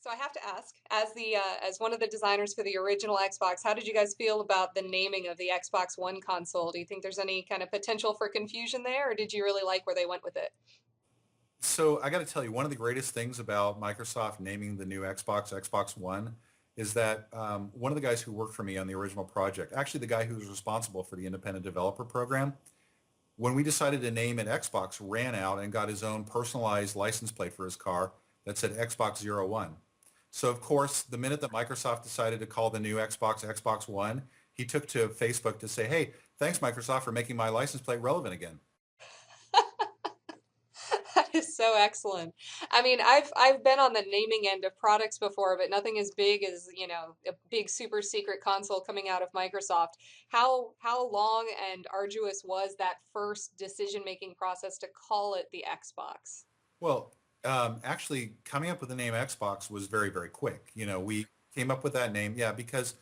So I have to ask, as one of the designers for the original Xbox, how did you guys feel about the naming of the Xbox One console? Do you think there's any kind of potential for confusion there, or did you really like where they went with it? So I got to tell you, one of the greatest things about Microsoft naming the new Xbox, Xbox One, is that one of the guys who worked for me on the original project, actually the guy who was responsible for the independent developer program, when we decided to name it Xbox, ran out and got his own personalized license plate for his car that said Xbox 01. So of course, the minute that Microsoft decided to call the new Xbox Xbox One, he took to Facebook to say, "Hey, thanks Microsoft for making my license plate relevant again." That is so excellent. I mean, I've been on the naming end of products before, but nothing as big as, a big super secret console coming out of Microsoft. How long and arduous was that first decision-making process to call it the Xbox? Well, actually, coming up with the name Xbox was very, very quick. We came up with that name, yeah, because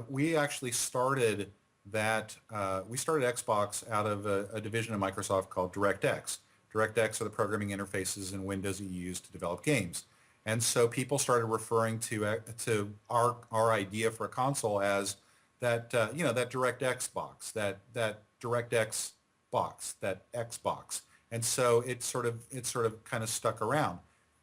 we actually started we started Xbox out of a division of Microsoft called DirectX. DirectX are the programming interfaces in Windows that you use to develop games. And so people started referring to our idea for a console as that DirectX box, that DirectX box, that Xbox. And so it sort of kind of stuck around.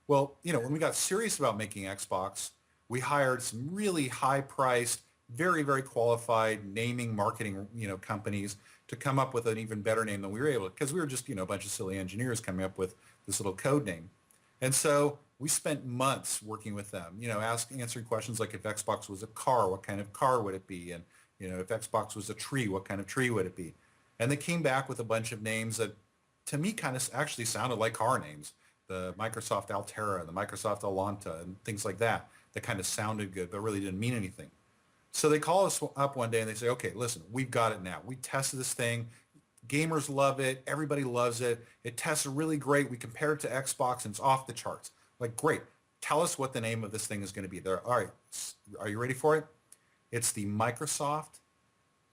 Well, when we got serious about making Xbox, we hired some really high-priced, very, very qualified naming marketing, companies to come up with an even better name than we were able to, because we were just, a bunch of silly engineers coming up with this little code name. And so we spent months working with them, answering questions like if Xbox was a car, what kind of car would it be? And, if Xbox was a tree, what kind of tree would it be? And they came back with a bunch of names that to me kind of actually sounded like car names. The Microsoft Altera, the Microsoft Alanta, and things like that kind of sounded good, but really didn't mean anything. So they call us up one day and they say, okay, listen, we've got it now. We tested this thing. Gamers love it. Everybody loves it. It tests really great. We compare it to Xbox and it's off the charts. Like, great. Tell us what the name of this thing is going to be. There. All right. Are you ready for it? It's the Microsoft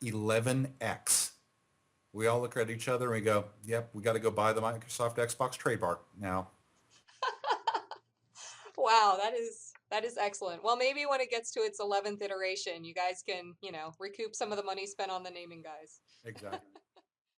11X. We all look at each other and we go, yep, we got to go buy the Microsoft Xbox trademark now. Wow, that is excellent. Well, maybe when it gets to its 11th iteration, you guys can, recoup some of the money spent on the naming guys. Exactly.